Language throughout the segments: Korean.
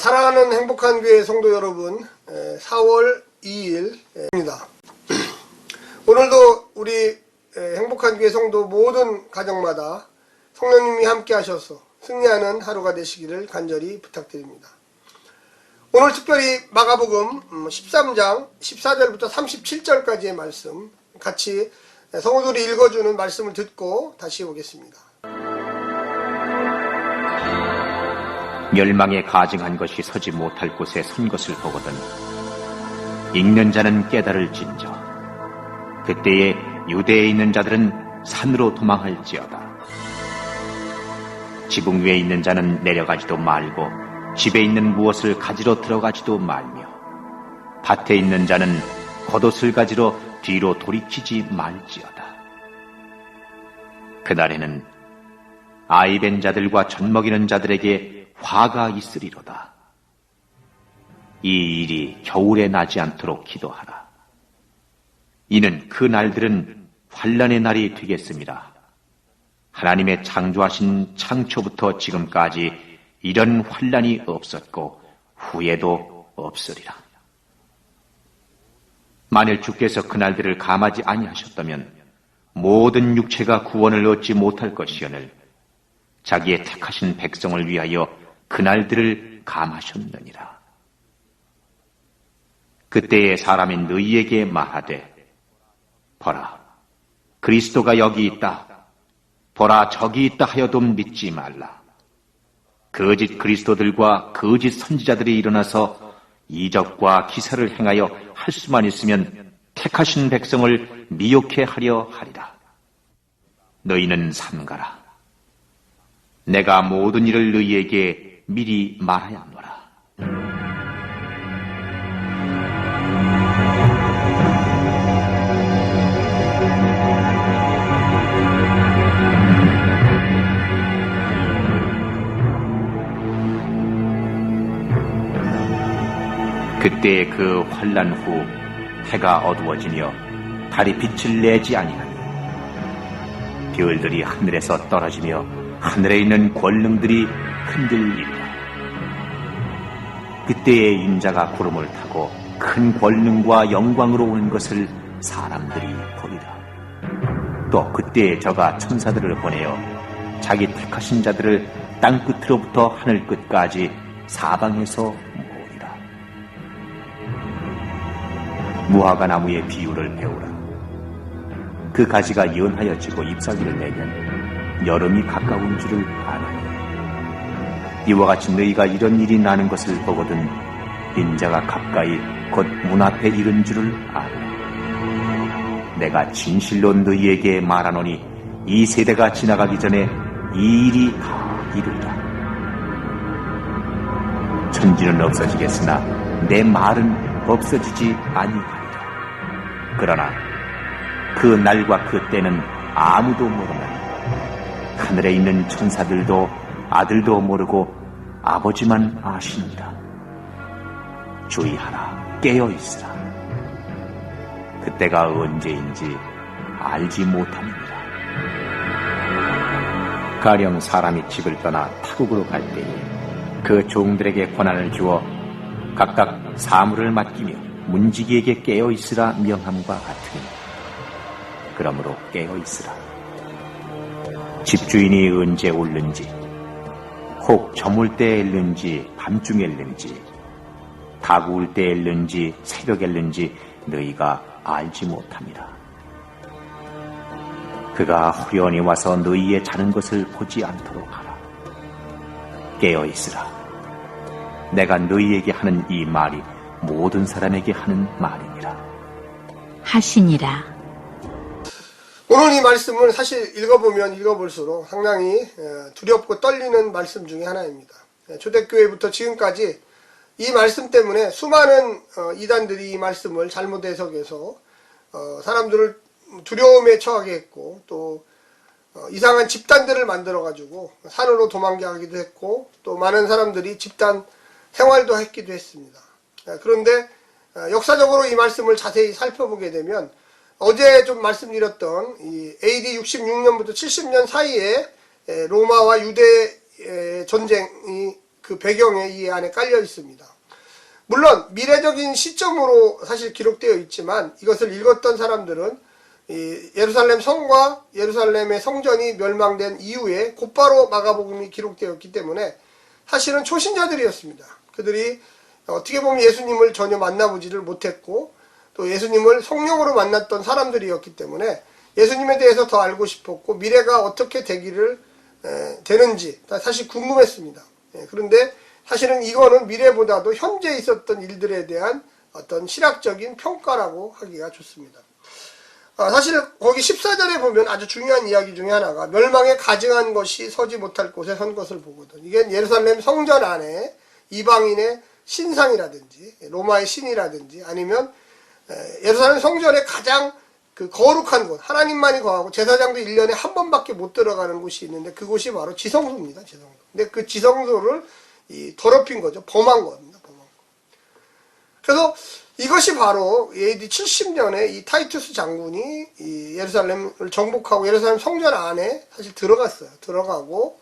사랑하는 행복한 교회 성도 여러분, 4월 2일입니다. 오늘도 우리 행복한 교회 성도 모든 가정마다 성령님이 함께 하셔서 승리하는 하루가 되시기를 간절히 부탁드립니다. 오늘 특별히 마가복음 13장 14절부터 37절까지의 말씀 같이 성도들이 읽어주는 말씀을 듣고 다시 오겠습니다. 멸망에 가증한 것이 서지 못할 곳에 선 것을 보거든 읽는 자는 깨달을진저 그때에 유대에 있는 자들은 산으로 도망할지어다. 지붕 위에 있는 자는 내려가지도 말고 집에 있는 무엇을 가지러 들어가지도 말며 밭에 있는 자는 겉옷을 가지러 뒤로 돌이키지 말지어다. 그날에는 아이 벤 자들과 젖먹이는 자들에게 화가 있으리로다. 이 일이 겨울에 나지 않도록 기도하라. 이는 그 날들은 환난의 날이 되겠습니다. 하나님의 창조하신 창초부터 지금까지 이런 환난이 없었고 후에도 없으리라. 만일 주께서 그 날들을 감하지 아니하셨다면 모든 육체가 구원을 얻지 못할 것이오늘 자기의 택하신 백성을 위하여 그날들을 감하셨느니라. 그때에 사람이 너희에게 말하되 보라 그리스도가 여기 있다 보라 저기 있다 하여도 믿지 말라. 거짓 그리스도들과 거짓 선지자들이 일어나서 이적과 기사를 행하여 할 수만 있으면 택하신 백성을 미혹해 하려 하리라. 너희는 삼가라. 내가 모든 일을 너희에게 미리 말하야노라. 그때 그 환난 후 해가 어두워지며 달이 빛을 내지 아니하니 별들이 하늘에서 떨어지며 하늘에 있는 권능들이 흔들리리라. 그때에 인자가 구름을 타고 큰 권능과 영광으로 오는 것을 사람들이 보리라. 또 그때에 저가 천사들을 보내어 자기 택하신 자들을 땅 끝으로부터 하늘 끝까지 사방에서 모으리라. 무화과 나무의 비유를 배우라. 그 가지가 연하여 지고 잎사귀를 내면 여름이 가까운 줄을 아나니 이와 같이 너희가 이런 일이 나는 것을 보거든 인자가 가까이 곧 문 앞에 이른 줄을 아나. 내가 진실로 너희에게 말하노니 이 세대가 지나가기 전에 이 일이 다 이루리라. 천지는 없어지겠으나 내 말은 없어지지 아니하리라. 그러나 그 날과 그 때는 아무도 모르나니 하늘에 있는 천사들도 아들도 모르고 아버지만 아시니라. 주의하라. 깨어있으라. 그때가 언제인지 알지 못함이니라. 가령 사람이 집을 떠나 타국으로 갈 때에 그 종들에게 권한을 주어 각각 사물을 맡기며 문지기에게 깨어있으라 명함과 같으니 그러므로 깨어있으라. 집주인이 언제 올는지 혹 저물 때 엘는지 밤중에 엘는지 다 구울 때 엘는지 새벽에 엘는지 너희가 알지 못함이라. 그가 후련히 와서 너희의 자는 것을 보지 않도록 하라. 깨어있으라. 내가 너희에게 하는 이 말이 모든 사람에게 하는 말이니라 하시니라. 오늘 이 말씀은 사실 읽어보면 읽어볼수록 상당히 두렵고 떨리는 말씀 중에 하나입니다. 초대교회부터 지금까지 이 말씀 때문에 수많은 이단들이 이 말씀을 잘못 해석해서 사람들을 두려움에 처하게 했고 또 이상한 집단들을 만들어가지고 산으로 도망가기도 했고 또 많은 사람들이 집단 생활도 했기도 했습니다. 그런데 역사적으로 이 말씀을 자세히 살펴보게 되면 어제 좀 말씀드렸던 이 AD 66년부터 70년 사이에 로마와 유대 전쟁이 그 배경에 이 안에 깔려 있습니다. 물론 미래적인 시점으로 사실 기록되어 있지만 이것을 읽었던 사람들은 이 예루살렘 성과 예루살렘의 성전이 멸망된 이후에 곧바로 마가복음이 기록되었기 때문에 사실은 초신자들이었습니다. 그들이 어떻게 보면 예수님을 전혀 만나보지를 못했고 또 예수님을 성령으로 만났던 사람들이었기 때문에 예수님에 대해서 더 알고 싶었고 미래가 어떻게 되는지 사실 궁금했습니다. 그런데 사실은 이거는 미래보다도 현재 있었던 일들에 대한 어떤 신학적인 평가라고 하기가 좋습니다. 사실 거기 14절에 보면 아주 중요한 이야기 중에 하나가 멸망에 가증한 것이 서지 못할 곳에 선 것을 보거든. 이게 예루살렘 성전 안에 이방인의 신상이라든지 로마의 신이라든지 아니면 예루살렘 성전의 가장 그 거룩한 곳, 하나님만이 거하고 제사장도 1년에 한 번밖에 못 들어가는 곳이 있는데 그곳이 바로 지성소입니다. 지성소. 근데 그 지성소를 더럽힌 거죠. 범한 겁니다. 범한 거. 그래서 이것이 바로 AD 70년에 이 타이투스 장군이 이 예루살렘을 정복하고 예루살렘 성전 안에 사실 들어갔어요. 들어가고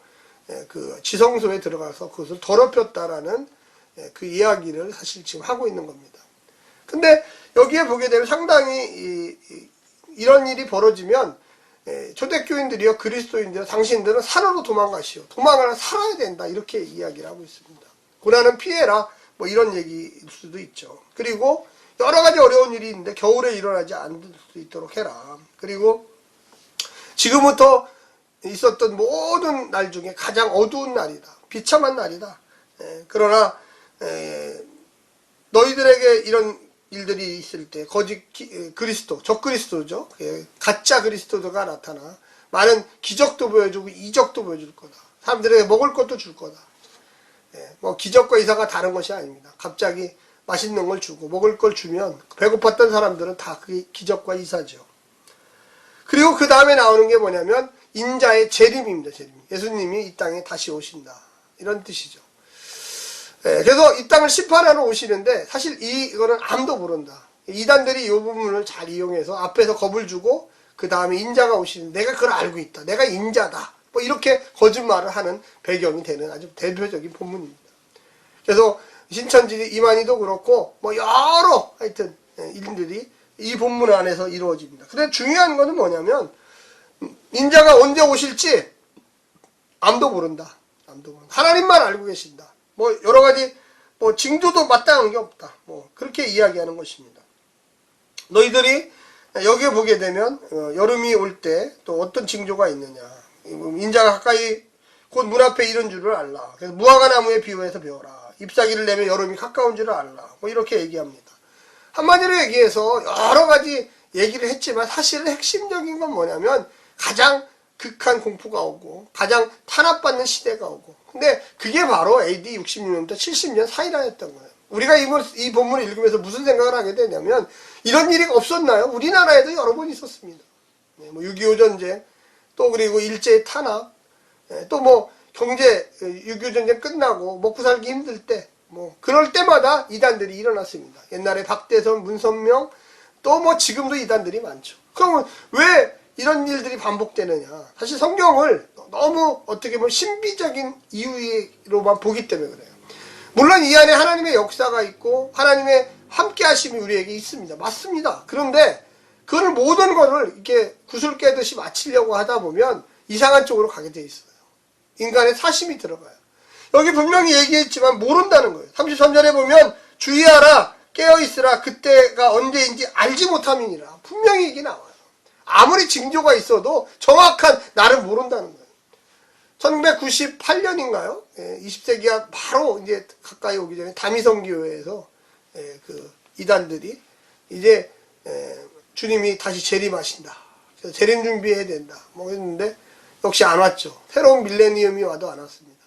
그 지성소에 들어가서 그것을 더럽혔다라는 그 이야기를 사실 지금 하고 있는 겁니다. 근데 여기에 보게 되면 상당히 이런 일이 벌어지면 초대교인들이요 그리스도인들 당신들은 산으로 도망가시오. 도망을 살아야 된다. 이렇게 이야기를 하고 있습니다. 고난은 피해라. 뭐 이런 얘기일 수도 있죠. 그리고 여러 가지 어려운 일이 있는데 겨울에 일어나지 않을 수 있도록 해라. 그리고 지금부터 있었던 모든 날 중에 가장 어두운 날이다. 비참한 날이다. 그러나 너희들에게 이런 일들이 있을 때 거짓 그리스도, 적그리스도죠. 가짜 그리스도가 나타나 많은 기적도 보여주고 이적도 보여줄 거다. 사람들에게 먹을 것도 줄 거다. 뭐 기적과 이사가 다른 것이 아닙니다. 갑자기 맛있는 걸 주고 먹을 걸 주면 배고팠던 사람들은 다 그게 기적과 이사죠. 그리고 그 다음에 나오는 게 뭐냐면 인자의 재림입니다. 재림. 예수님이 이 땅에 다시 오신다. 이런 뜻이죠. 그래서 이 땅을 심판하러 오시는데 사실 이거는 아무도 모른다. 이단들이 이 부분을 잘 이용해서 앞에서 겁을 주고 그 다음에 인자가 오시는 내가 그걸 알고 있다. 내가 인자다. 뭐 이렇게 거짓말을 하는 배경이 되는 아주 대표적인 본문입니다. 그래서 신천지 이만희도 그렇고 뭐 여러 하여튼 일들이 이 본문 안에서 이루어집니다. 근데 중요한 거는 뭐냐면 인자가 언제 오실지 아무도 모른다. 아무도 모른다. 하나님만 알고 계신다. 뭐 여러 가지 뭐 징조도 마땅한 게 없다. 뭐 그렇게 이야기하는 것입니다. 너희들이 여기에 보게 되면 여름이 올 때 또 어떤 징조가 있느냐. 인자가 가까이 곧 문 앞에 이른 줄을 알라. 그래서 무화과 나무에 비유해서 배워라. 잎사귀를 내면 여름이 가까운 줄을 알라. 뭐 이렇게 얘기합니다. 한마디로 얘기해서 여러 가지 얘기를 했지만 사실은 핵심적인 건 뭐냐면 가장 극한 공포가 오고 가장 탄압받는 시대가 오고 근데 그게 바로 AD 66년부터 70년 사이라였던 거예요. 우리가 이 본문을 읽으면서 무슨 생각을 하게 되냐면 이런 일이 없었나요? 우리나라에도 여러 번 있었습니다. 뭐 6.25 전쟁 또 그리고 일제의 탄압 또 뭐 경제 6.25 전쟁 끝나고 먹고 살기 힘들 때 뭐 그럴 때마다 이단들이 일어났습니다. 옛날에 박대선, 문선명 또 뭐 지금도 이단들이 많죠. 그러면 왜 이런 일들이 반복되느냐. 사실 성경을 너무 어떻게 보면 신비적인 이유로만 보기 때문에 그래요. 물론 이 안에 하나님의 역사가 있고 하나님의 함께 하심이 우리에게 있습니다. 맞습니다. 그런데 그걸 모든 것을 이렇게 구슬 깨듯이 맞추려고 하다 보면 이상한 쪽으로 가게 돼 있어요. 인간의 사심이 들어가요. 여기 분명히 얘기했지만 모른다는 거예요. 33절에 보면 주의하라 깨어있으라 그때가 언제인지 알지 못함이니라. 분명히 이게 나와요. 아무리 징조가 있어도 정확한 나를 모른다는 거예요. 1998년인가요? 20세기가 바로 이제 가까이 오기 전에 다미성교회에서 그 이단들이 이제 주님이 다시 재림하신다. 그래서 재림 준비해야 된다. 뭐 했는데 역시 안 왔죠. 새로운 밀레니엄이 와도 안 왔습니다.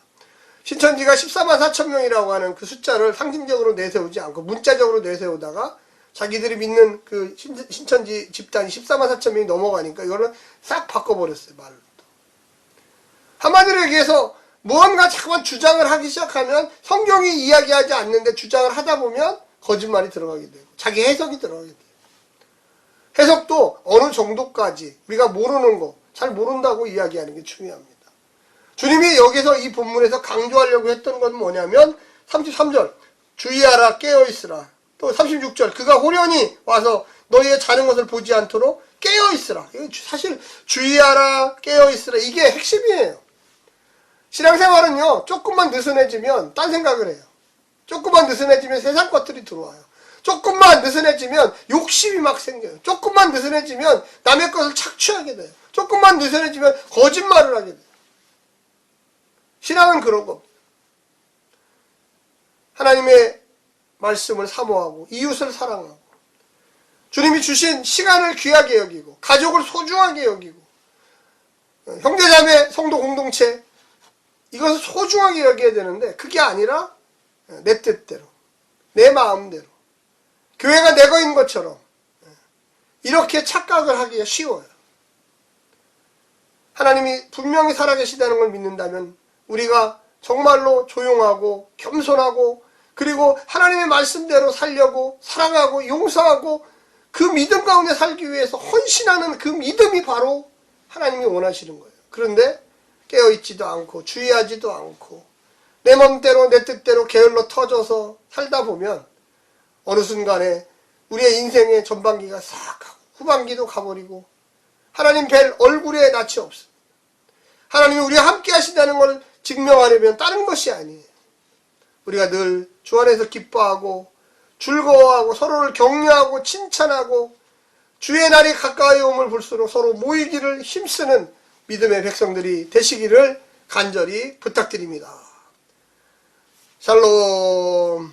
신천지가 14만 4천 명이라고 하는 그 숫자를 상징적으로 내세우지 않고 문자적으로 내세우다가 자기들이 믿는 그 신천지 집단이 14만 4천 명이 넘어가니까 이거를 싹 바꿔버렸어요, 말로. 한마디로 얘기해서 무언가 자꾸만 주장을 하기 시작하면 성경이 이야기하지 않는데 주장을 하다 보면 거짓말이 들어가게 되고 자기 해석이 들어가게 돼요. 해석도 어느 정도까지 우리가 모르는 거, 잘 모른다고 이야기하는 게 중요합니다. 주님이 여기서 이 본문에서 강조하려고 했던 건 뭐냐면 33절 주의하라 깨어있으라, 또 36절 그가 호련히 와서 너희의 자는 것을 보지 않도록 깨어있으라. 이거 사실 주의하라 깨어있으라 이게 핵심이에요. 신앙생활은요 조금만 느슨해지면 딴 생각을 해요. 조금만 느슨해지면 세상 것들이 들어와요. 조금만 느슨해지면 욕심이 막 생겨요. 조금만 느슨해지면 남의 것을 착취하게 돼요. 조금만 느슨해지면 거짓말을 하게 돼요. 신앙은 그런 겁니다. 하나님의 말씀을 사모하고 이웃을 사랑하고 주님이 주신 시간을 귀하게 여기고 가족을 소중하게 여기고 형제자매 성도 공동체 이것을 소중하게 여겨야 되는데 그게 아니라 내 뜻대로 내 마음대로 교회가 내 거인 것처럼 이렇게 착각을 하기가 쉬워요. 하나님이 분명히 살아계시다는 걸 믿는다면 우리가 정말로 조용하고 겸손하고 그리고 하나님의 말씀대로 살려고 사랑하고 용서하고 그 믿음 가운데 살기 위해서 헌신하는 그 믿음이 바로 하나님이 원하시는 거예요. 그런데 깨어있지도 않고 주의하지도 않고 내 맘대로 내 뜻대로 게을러 터져서 살다 보면 어느 순간에 우리의 인생의 전반기가 싹 가고 후반기도 가버리고 하나님 뵐 얼굴에 낯이 없습니다. 하나님이 우리와 함께 하신다는 걸 증명하려면 다른 것이 아니에요. 우리가 늘 주 안에서 기뻐하고 즐거워하고 서로를 격려하고 칭찬하고 주의 날이 가까이 오면 볼수록 서로 모이기를 힘쓰는 믿음의 백성들이 되시기를 간절히 부탁드립니다. 샬롬.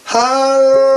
하